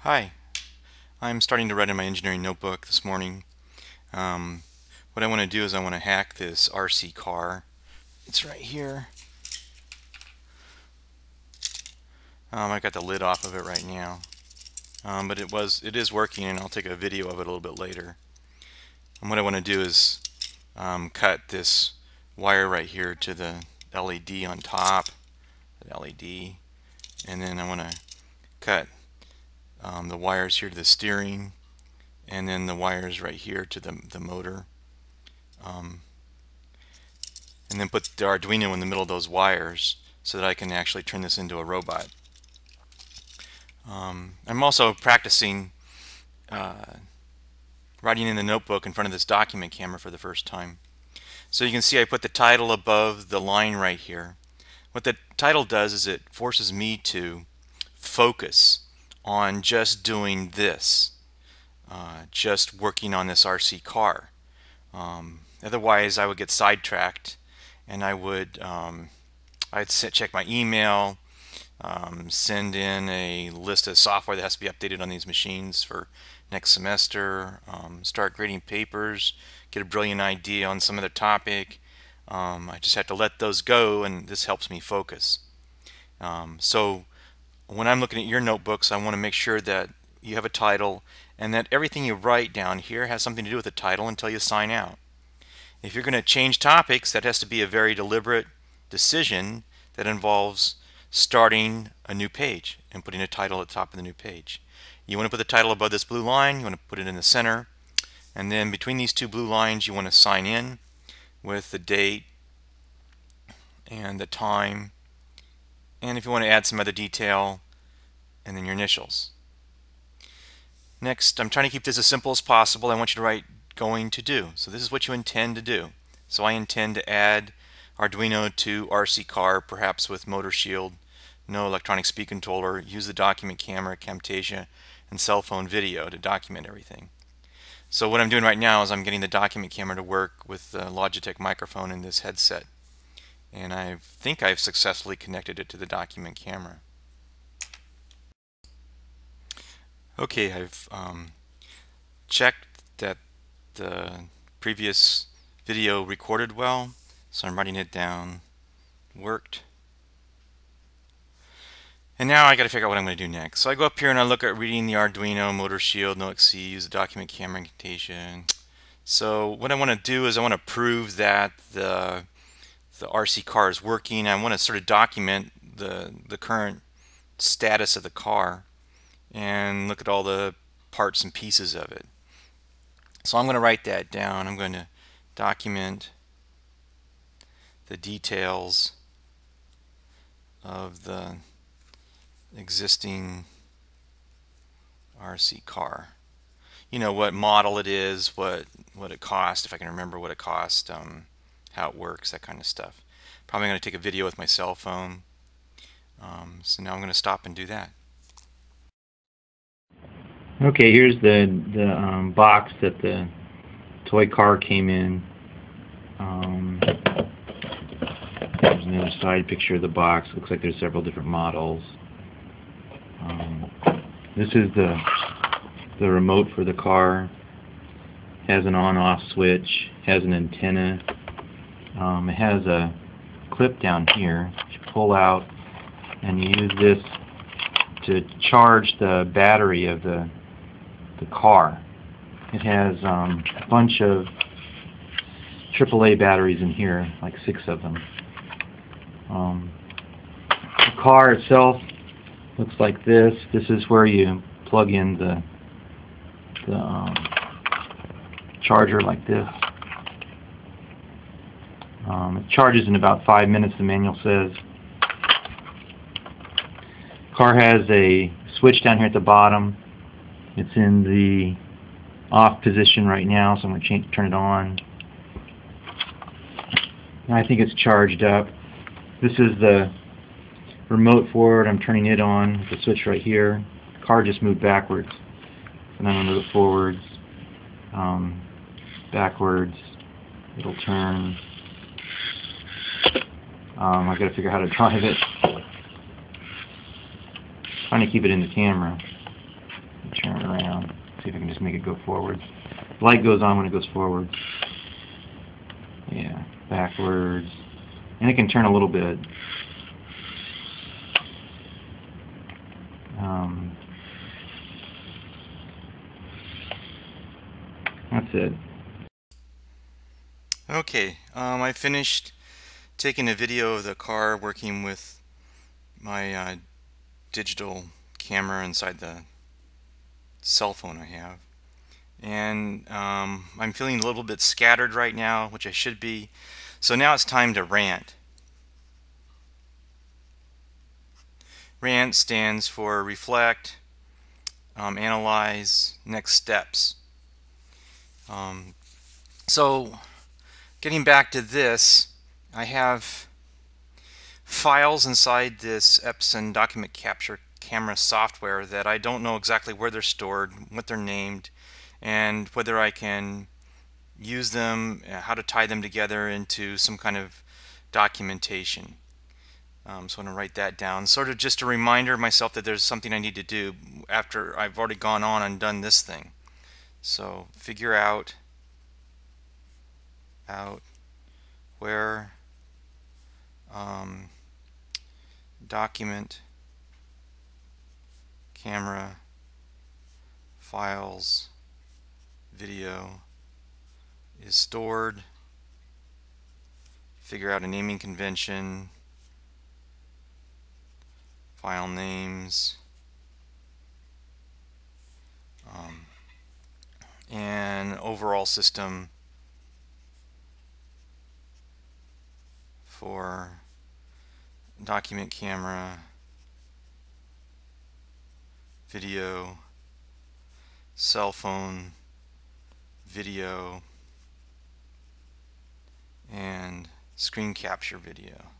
Hi, I'm starting to write in my engineering notebook this morning. What I want to do is I want to hack this RC car. It's right here. I got the lid off of it right now, but it is working, and I'll take a video of it a little bit later. And what I want to do is cut this wire right here to the LED on top, the LED, and then I want to cut the wires here to the steering, and then the wires right here to the motor. And then put the Arduino in the middle of those wires so that I can actually turn this into a robot. I'm also practicing writing in the notebook in front of this document camera for the first time. So you can see I put the title above the line right here. What the title does is it forces me to focus on just doing this, just working on this RC car. Otherwise I would get sidetracked, and I'd check my email, send in a list of software that has to be updated on these machines for next semester, start grading papers, get a brilliant idea on some other topic. I just have to let those go, and this helps me focus. So when I'm looking at your notebooks, I want to make sure that you have a title and that everything you write down here has something to do with the title until you sign out. If you're going to change topics, that has to be a very deliberate decision that involves starting a new page and putting a title at the top of the new page. You want to put the title above this blue line, you want to put it in the center, and then between these two blue lines you want to sign in with the date and the time, and if you want to add some other detail, and then your initials. Next, I'm trying to keep this as simple as possible. I want you to write going to do. So this is what you intend to do. So I intend to add Arduino to RC car, perhaps with motor shield, no electronic speed controller, use the document camera, Camtasia, and cell phone video to document everything. So what I'm doing right now is I'm getting the document camera to work with the Logitech microphone in this headset. And I think I've successfully connected it to the document camera. Okay, I've checked that the previous video recorded well, so I'm writing it down. Worked. And now I got to figure out what I'm going to do next. So I go up here and I look at reading the Arduino, motor shield, no XC, use the document camera indentation. So what I want to do is I want to prove that the RC car is working. I want to sort of document the current status of the car and look at all the parts and pieces of it. So I'm going to write that down. I'm going to document the details of the existing RC car. You know, what model it is, what it cost, if I can remember what it cost, how it works, that kind of stuff. Probably going to take a video with my cell phone. So now I'm going to stop and do that. Okay, here's the box that the toy car came in. There's another side picture of the box. Looks like there's several different models. This is the remote for the car. Has an on-off switch. Has an antenna. It has a clip down here that you pull out, and you use this to charge the battery of the car. It has a bunch of AAA batteries in here, like 6 of them. The car itself looks like this. This is where you plug in the charger like this. It charges in about 5 minutes, the manual says. Car has a switch down here at the bottom. It's in the off position right now, so I'm going to turn it on. I think it's charged up. This is the remote for it. I'm turning it on. The switch right here. The car just moved backwards. And I'm going to move it forwards, backwards. It'll turn. I've got to figure out how to drive it. Trying to keep it in the camera. see if I can just make it go forward. The light goes on when it goes forward. Yeah, backwards. And it can turn a little bit. That's it. Okay, I finished taking a video of the car working with my digital camera inside the cell phone I have. And I'm feeling a little bit scattered right now, which I should be. So now it's time to rant. Rant stands for reflect, analyze, next steps. So getting back to this, I have files inside this Epson document capture camera software that I don't know exactly where they're stored, what they're named, and whether I can use them, how to tie them together into some kind of documentation. So I'm going to write that down, sort of just a reminder myself that there's something I need to do after I've already gone on and done this thing. So figure out where document camera files video is stored. Figure out a naming convention, file names, and overall system for document camera, video, cell phone, video, and screen capture video.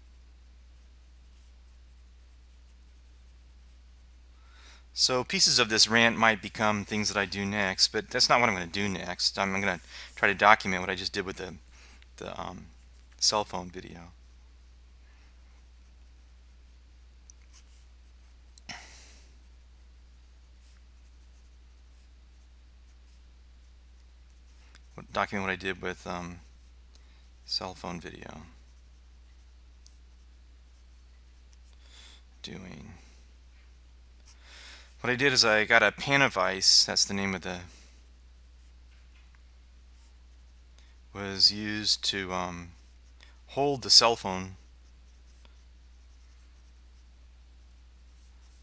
So pieces of this rant might become things that I do next, but that's not what I'm going to do next. I'm going to try to document what I just did with the cell phone video. Document what I did with cell phone video. What I did is I got a pan of ice, that's the name of was used to hold the cell phone,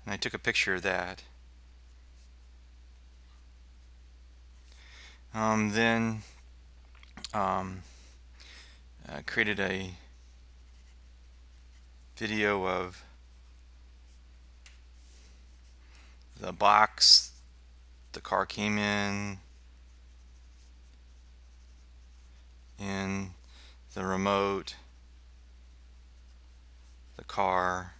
and I took a picture of that. Then created a video of the box the car came in, the remote, the car,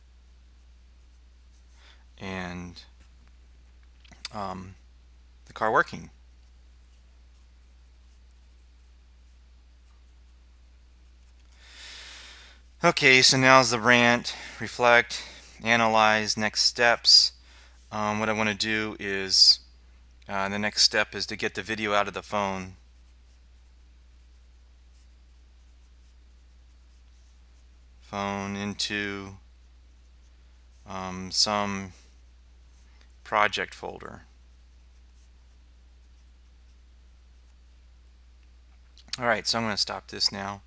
and the car working. Okay, so now's the rant, reflect, analyze, next steps. What I want to do is, the next step is to get the video out of the phone. Into some project folder. Alright, so I'm going to stop this now.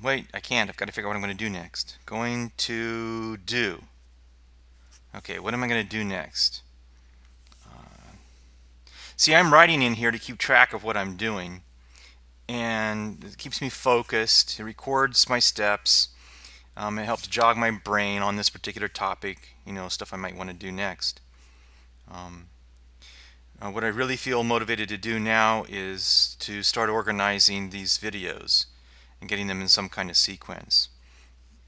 Wait, I can't. I've got to figure out what I'm going to do next. Going to do. Okay, what am I going to do next? See, I'm writing in here to keep track of what I'm doing, and it keeps me focused. It records my steps. It helps jog my brain on this particular topic, stuff I might want to do next. What I really feel motivated to do now is to start organizing these videos and getting them in some kind of sequence.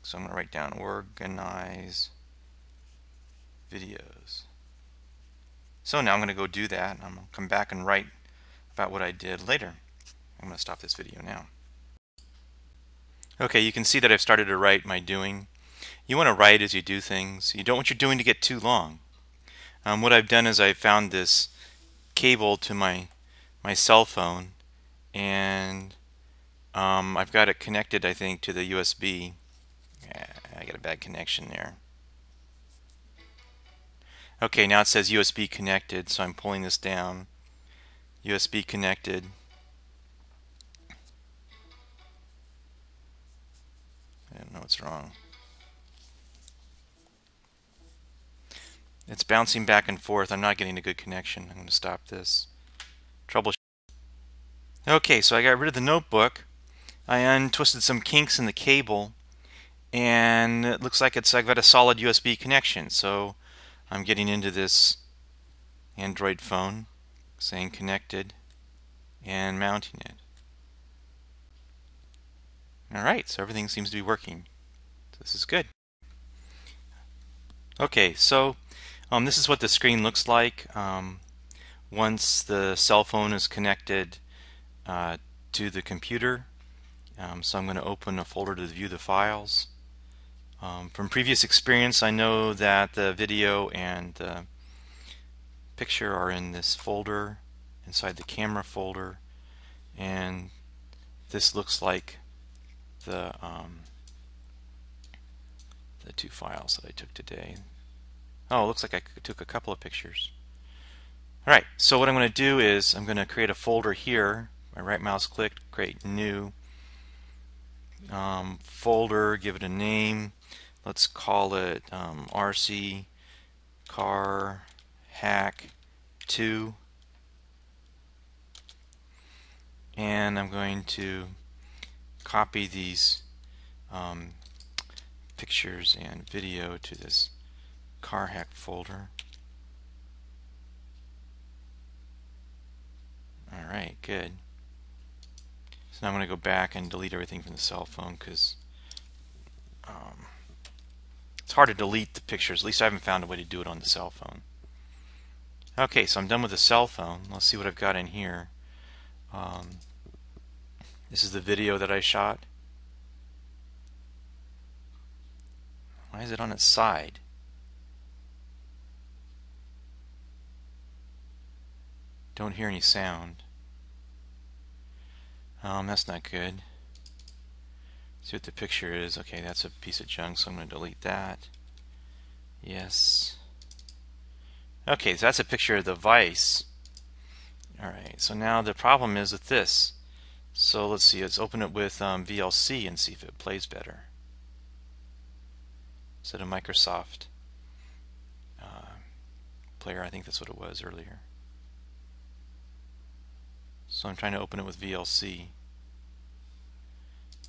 So I'm going to write down organize videos. So now I'm going to go do that. I'm going to come back and write about what I did later. I'm going to stop this video now. Okay, you can see that I've started to write my doing. You want to write as you do things. You don't want your doing to get too long. What I've done is I've found this cable to my cell phone, and I've got it connected, I think, to the USB. Yeah, I got a bad connection there. Okay, now it says USB connected, so I'm pulling this down. USB connected. I don't know what's wrong. It's bouncing back and forth. I'm not getting a good connection. I'm going to stop this. Troubleshoot. Okay, so I got rid of the notebook. I untwisted some kinks in the cable, and it looks like I've got a solid USB connection. So I'm getting into this Android phone, saying connected, and mounting it. Alright, so everything seems to be working. This is good. Okay, so this is what the screen looks like once the cell phone is connected to the computer. So I'm going to open a folder to view the files. From previous experience, I know that the video and the picture are in this folder inside the camera folder, and this looks like the two files that I took today. Oh, it looks like I took a couple of pictures. Alright, so what I'm going to do is I'm going to create a folder here. My right mouse click, create new folder, give it a name. Let's call it RC Car Hack 2. And I'm going to copy these pictures and video to this car hack folder. Alright, good. So now I'm going to go back and delete everything from the cell phone, because it's hard to delete the pictures. At least I haven't found a way to do it on the cell phone. Okay, so I'm done with the cell phone. Let's see what I've got in here. This is the video that I shot. Why is it on its side? Don't hear any sound. That's not good. See what the picture is. Okay, that's a piece of junk, so I'm going to delete that. Yes. Okay, so that's a picture of the vise. Alright, so now the problem is with this. So let's see, let's open it with VLC and see if it plays better. Instead of Microsoft Player, I think that's what it was earlier. So I'm trying to open it with VLC.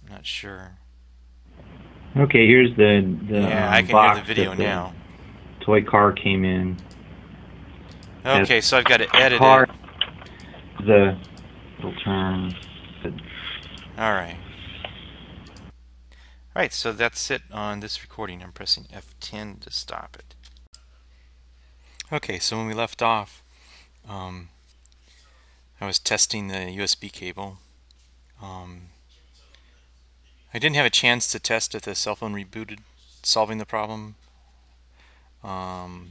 I'm not sure. Okay, here's the yeah, I can box hear the video that the now. toy car came in. Okay, so I've got to edit car, it. The little term. Alright. Alright, so that's it on this recording. I'm pressing F10 to stop it. Okay, so when we left off, I was testing the USB cable. I didn't have a chance to test if the cell phone rebooted, solving the problem. What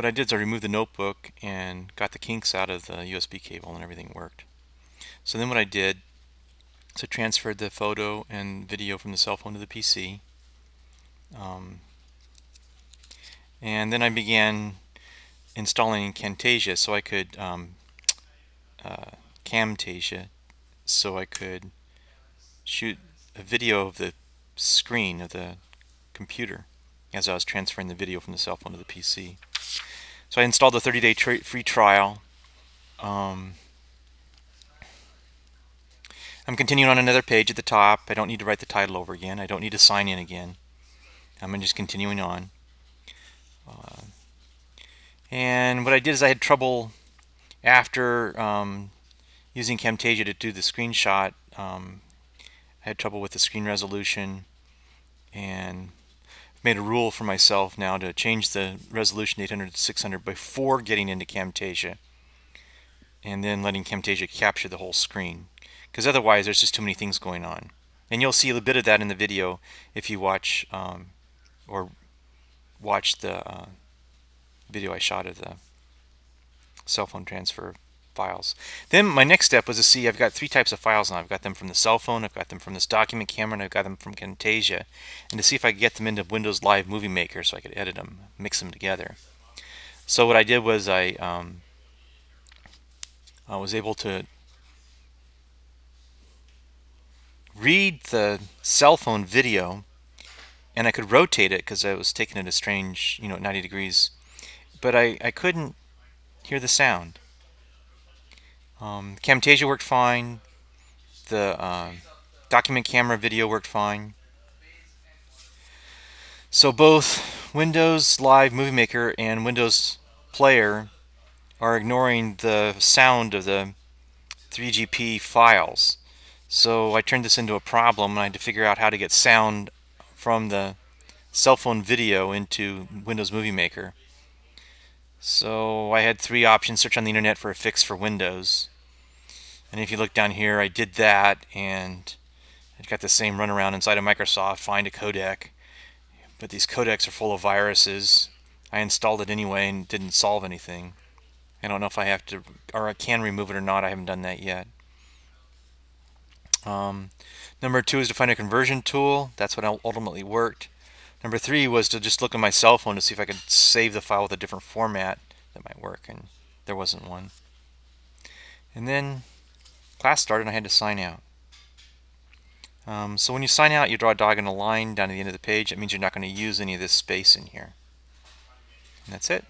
I did is I removed the notebook and got the kinks out of the USB cable, and everything worked. So then what I did is I transferred the photo and video from the cell phone to the PC. And then I began installing Camtasia so I could Camtasia so I could shoot a video of the screen of the computer as I was transferring the video from the cell phone to the PC. So I installed the 30-day free trial. I'm continuing on another page at the top. I don't need to write the title over again. I don't need to sign in again. I'm just continuing on. And what I did is I had trouble after using Camtasia to do the screenshot. I had trouble with the screen resolution, and I've made a rule for myself now to change the resolution 800 to 600 before getting into Camtasia, and then letting Camtasia capture the whole screen, because otherwise there's just too many things going on. And you'll see a bit of that in the video if you watch or watch the video I shot of the cell phone transfer files. Then my next step was to see I've got three types of files now. I've got them from the cell phone, I've got them from this document camera, and I've got them from Camtasia, and to see if I could get them into Windows Live Movie Maker so I could edit them, mix them together. So what I did was I was able to read the cell phone video, and I could rotate it because I was taking it a strange, 90 degrees, but I couldn't hear the sound. Camtasia worked fine. The document camera video worked fine. So both Windows Live Movie Maker and Windows Player are ignoring the sound of the 3GP files. So I turned this into a problem, and I had to figure out how to get sound from the cell phone video into Windows Movie Maker. So I had three options: search on the internet for a fix for Windows. And if you look down here, I did that, and it got the same runaround inside of Microsoft, find a codec. But these codecs are full of viruses. I installed it anyway and didn't solve anything. I don't know if I have to, or I can remove it or not. I haven't done that yet. Number 2 is to find a conversion tool. That's what ultimately worked. Number 3 was to just look at my cell phone to see if I could save the file with a different format that might work, and there wasn't one. And then class started and I had to sign out. So when you sign out, you draw a diagonal line down to the end of the page. That means you're not going to use any of this space in here. And that's it.